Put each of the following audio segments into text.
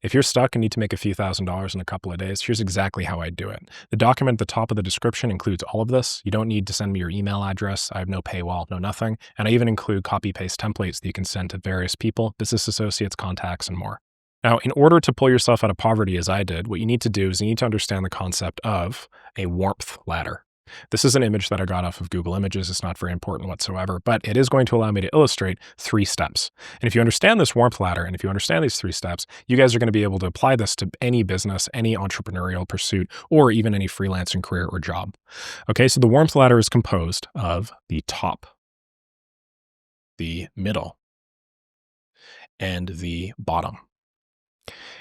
If you're stuck and need to make a few $1,000s in a couple of days, here's exactly how I do it. The document at the top of the description includes all of this. You don't need to send me your email address. I have no paywall, no nothing. And I even include copy-paste templates that you can send to various people, business associates, contacts, and more. Now, in order to pull yourself out of poverty as I did, what you need to do is you need to understand the concept of a warmth ladder. This is an image that I got off of Google Images. It's not very important whatsoever, but it is going to allow me to illustrate 3 steps. And if you understand this warmth ladder, and if you understand these 3 steps, you guys are going to be able to apply this to any business, any entrepreneurial pursuit, or even any freelancing career or job. Okay, so the warmth ladder is composed of the top, the middle, and the bottom.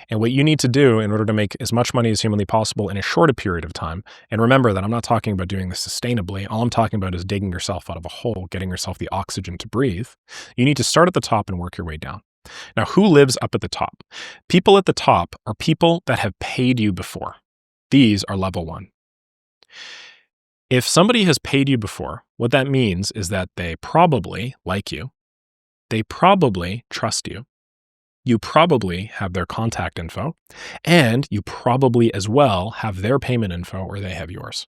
And what you need to do in order to make as much money as humanly possible in a shorter period of time, and remember that I'm not talking about doing this sustainably, all I'm talking about is digging yourself out of a hole, getting yourself the oxygen to breathe. You need to start at the top and work your way down. Now, who lives up at the top? People at the top are people that have paid you before. These are level 1. If somebody has paid you before, what that means is that they probably like you. They probably trust you. You probably have their contact info, and you probably as well have their payment info or they have yours.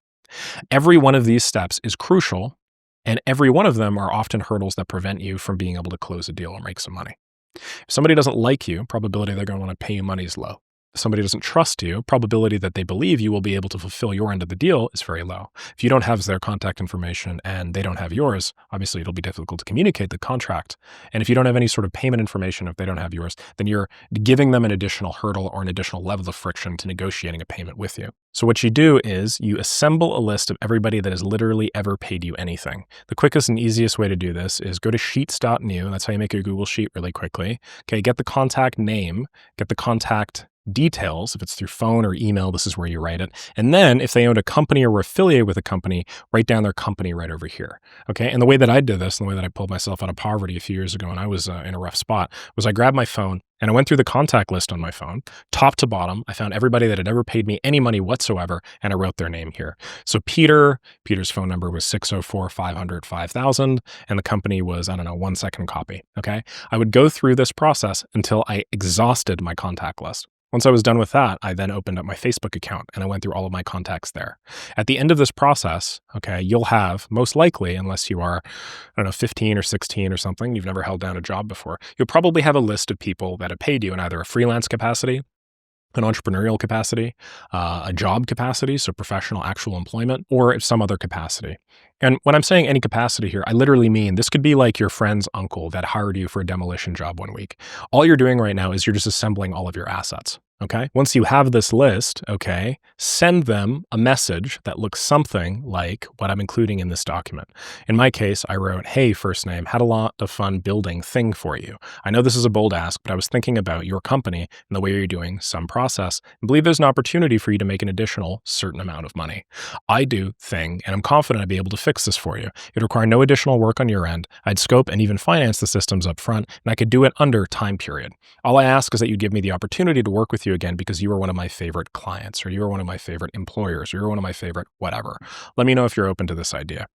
Every one of these steps is crucial, and every one of them are often hurdles that prevent you from being able to close a deal or make some money. If somebody doesn't like you, probability they're going to want to pay you money is low. If somebody doesn't trust you, probability that they believe you will be able to fulfill your end of the deal is very low. If you don't have their contact information and they don't have yours, obviously it'll be difficult to communicate the contract. And if you don't have any sort of payment information, if they don't have yours, then you're giving them an additional hurdle or an additional level of friction to negotiating a payment with you. So what you do is you assemble a list of everybody that has literally ever paid you anything. The quickest and easiest way to do this is go to sheets.new. That's how you make a Google Sheet really quickly. Okay, get the contact name, get the contact details. If it's through phone or email, this is where you write it. And then if they owned a company or were affiliated with a company, write down their company right over here. Okay. And the way that I did this, and the way that I pulled myself out of poverty a few years ago when I was in a rough spot, was I grabbed my phone and I went through the contact list on my phone, top to bottom. I found everybody that had ever paid me any money whatsoever, and I wrote their name here. So Peter's phone number was 604-500-5000, and the company was, I don't know, 1 second copy. Okay. I would go through this process until I exhausted my contact list. Once I was done with that, I then opened up my Facebook account and I went through all of my contacts there. At the end of this process, okay, you'll have, most likely, unless you are, I don't know, 15 or 16 or something, you've never held down a job before, you'll probably have a list of people that have paid you in either a freelance capacity, an entrepreneurial capacity, a job capacity, so professional actual employment, or some other capacity. And when I'm saying any capacity here, I literally mean this could be like your friend's uncle that hired you for a demolition job one week. All you're doing right now is you're just assembling all of your assets. Okay. Once you have this list, okay, send them a message that looks something like what I'm including in this document. In my case, I wrote, "Hey, first name, had a lot of fun building thing for you. I know this is a bold ask, but I was thinking about your company and the way you're doing some process and believe there's an opportunity for you to make an additional certain amount of money. I do thing, and I'm confident I'd be able to fix this for you. It'd require no additional work on your end. I'd scope and even finance the systems up front, and I could do it under time period. All I ask is that you give me the opportunity to work with you again because you are one of my favorite clients, or you are one of my favorite employers, or you're one of my favorite whatever. Let me know if you're open to this idea."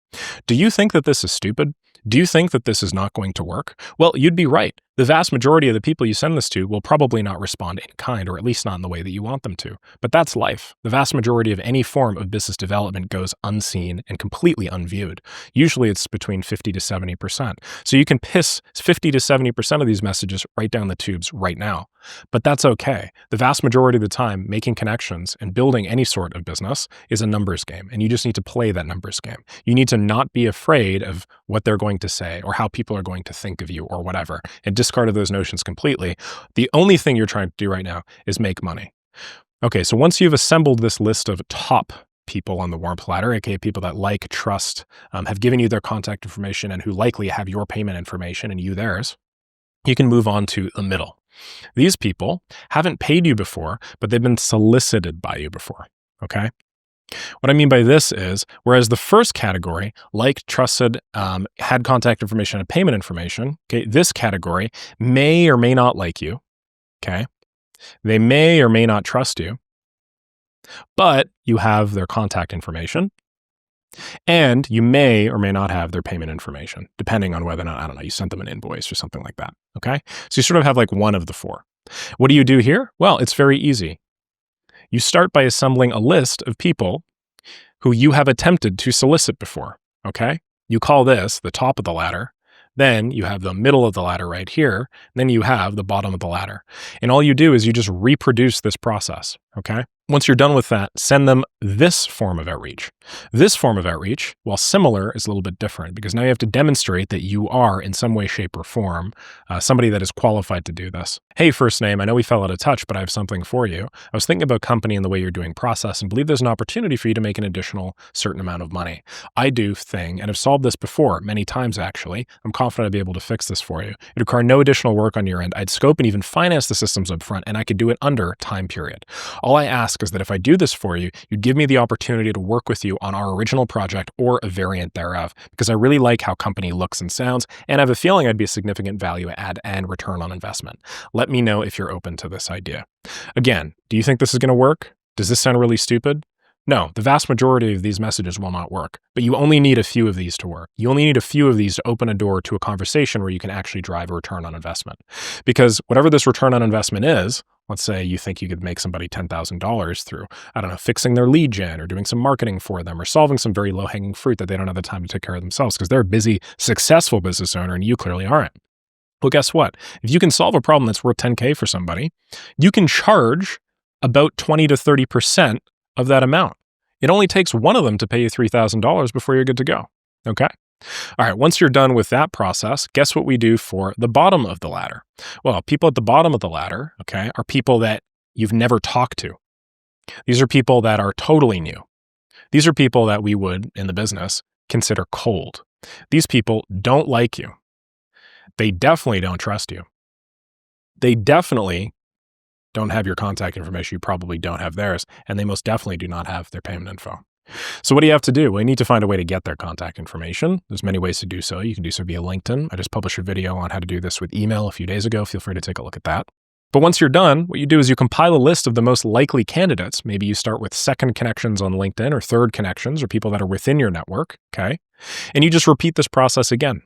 Do you think that this is stupid? Do you think that this is not going to work? Well, you'd be right. The vast majority of the people you send this to will probably not respond in kind, or at least not in the way that you want them to. But that's life. The vast majority of any form of business development goes unseen and completely unviewed. Usually it's between 50 to 70%. So you can piss 50 to 70% of these messages right down the tubes right now. But that's okay. The vast majority of the time, making connections and building any sort of business is a numbers game, and you just need to play that numbers game. You need to not be afraid of what they're going to say or how people are going to think of you or whatever, and discard of those notions completely. The only thing you're trying to do right now is make money. Okay, so once you've assembled this list of top people on the warmth ladder, aka people that like, trust, have given you their contact information, and who likely have your payment information and you theirs, you can move on to the middle. These people haven't paid you before, but they've been solicited by you before, okay? What I mean by this is, whereas the first category, like, trusted, had contact information and payment information, okay, this category may or may not like you, okay? They may or may not trust you, but you have their contact information, and you may or may not have their payment information, depending on whether or not, I don't know, you sent them an invoice or something like that, okay? So you sort of have like one of the four. What do you do here? Well, it's very easy. You start by assembling a list of people who you have attempted to solicit before, okay? You call this the top of the ladder. Then you have the middle of the ladder right here. Then you have the bottom of the ladder. And all you do is you just reproduce this process, okay? Once you're done with that, send them this form of outreach. This form of outreach, while similar, is a little bit different because now you have to demonstrate that you are, in some way, shape, or form, somebody that is qualified to do this. Hey, first name, I know we fell out of touch, but I have something for you. I was thinking about company and the way you're doing process and believe there's an opportunity for you to make an additional certain amount of money. I do thing, and have solved this before, many times actually. I'm confident I'd be able to fix this for you. It would require no additional work on your end. I'd scope and even finance the systems up front, and I could do it under time period. All I ask is that if I do this for you, you'd give me the opportunity to work with you on our original project or a variant thereof, because I really like how company looks and sounds, and I have a feeling I'd be a significant value add and return on investment. Let me know if you're open to this idea. Again, do you think this is going to work? Does this sound really stupid? No, the vast majority of these messages will not work, but you only need a few of these to work. You only need a few of these to open a door to a conversation where you can actually drive a return on investment. Because whatever this return on investment is, let's say you think you could make somebody $10,000 through, I don't know, fixing their lead gen or doing some marketing for them or solving some very low-hanging fruit that they don't have the time to take care of themselves because they're a busy, successful business owner and you clearly aren't. Well, guess what? If you can solve a problem that's worth $10K for somebody, you can charge about 20 to 30% of that amount. It only takes one of them to pay you $3,000 before you're good to go, okay? All right, once you're done with that process, guess what we do for the bottom of the ladder? Well, people at the bottom of the ladder, okay, are people that you've never talked to. These are people that are totally new. These are people that we would, in the business, consider cold. These people don't like you. They definitely don't trust you. They definitely don't have your contact information. You probably don't have theirs. And they most definitely do not have their payment info. So what do you have to do? Well, you need to find a way to get their contact information. There's many ways to do so. You can do so via LinkedIn. I just published a video on how to do this with email a few days ago. Feel free to take a look at that. But once you're done, what you do is you compile a list of the most likely candidates. Maybe you start with second connections on LinkedIn or third connections or people that are within your network, okay? And you just repeat this process again.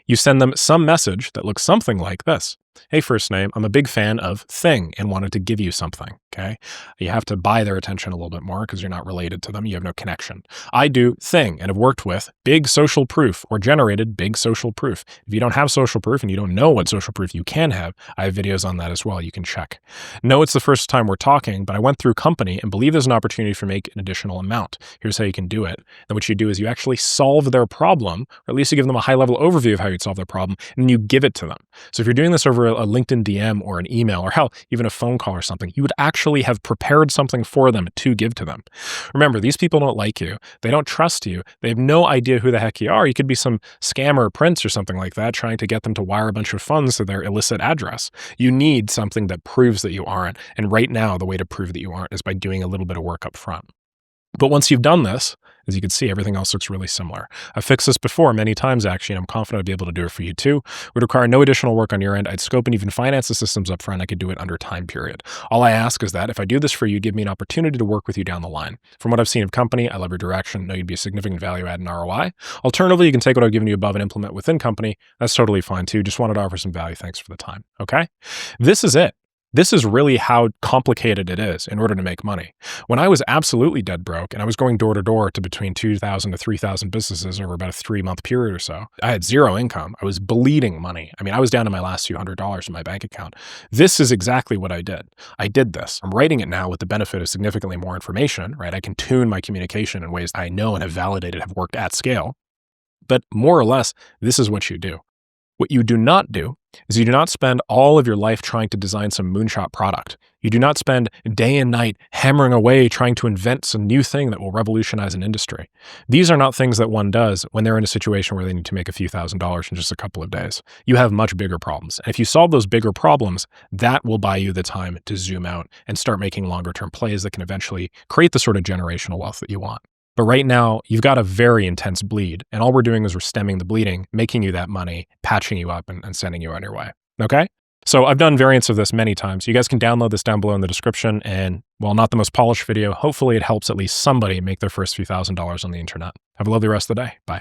You send them some message that looks something like this. Hey, first name, I'm a big fan of thing and wanted to give you something, okay? You have to buy their attention a little bit more because you're not related to them. You have no connection. I do thing and have worked with big social proof or generated big social proof. If you don't have social proof and you don't know what social proof you can have, I have videos on that as well. You can check. No, it's the first time we're talking, but I went through company and believe there's an opportunity for make an additional amount. Here's how you can do it. Then what you do is you actually solve their problem, or at least you give them a high-level overview of how you'd solve their problem, and then you give it to them. So if you're doing this over a LinkedIn DM or an email or hell, even a phone call or something, you would actually have prepared something for them to give to them. Remember, these people don't like you. They don't trust you. They have no idea who the heck you are. You could be some scammer prince or something like that trying to get them to wire a bunch of funds to their illicit address. You need something that proves that you aren't. And right now, the way to prove that you aren't is by doing a little bit of work up front. But once you've done this, as you can see, everything else looks really similar. I've fixed this before many times, actually, and I'm confident I'd be able to do it for you too. It would require no additional work on your end. I'd scope and even finance the systems up front. I could do it under time period. All I ask is that if I do this for you, give me an opportunity to work with you down the line. From what I've seen of company, I love your direction, know you'd be a significant value add in ROI. Alternatively, you can take what I've given you above and implement within company. That's totally fine too. Just wanted to offer some value. Thanks for the time. Okay? This is it. This is really how complicated it is in order to make money. When I was absolutely dead broke and I was going door to door to between 2,000 to 3,000 businesses over about a 3-month period or so, I had zero income. I was bleeding money. I mean, I was down to my last few $100s in my bank account. This is exactly what I did. I did this. I'm writing it now with the benefit of significantly more information, right? I can tune my communication in ways I know and have validated have worked at scale. But more or less, this is what you do. What you do not do is you do not spend all of your life trying to design some moonshot product. You do not spend day and night hammering away trying to invent some new thing that will revolutionize an industry. These are not things that one does when they're in a situation where they need to make a few $1,000s in just a couple of days. You have much bigger problems. And if you solve those bigger problems, that will buy you the time to zoom out and start making longer term plays that can eventually create the sort of generational wealth that you want. But right now, you've got a very intense bleed, and all we're doing is we're stemming the bleeding, making you that money, patching you up, and sending you on your way, okay? So I've done variants of this many times. You guys can download this down below in the description, and while not the most polished video, hopefully it helps at least somebody make their first few $1,000s on the internet. Have a lovely rest of the day. Bye.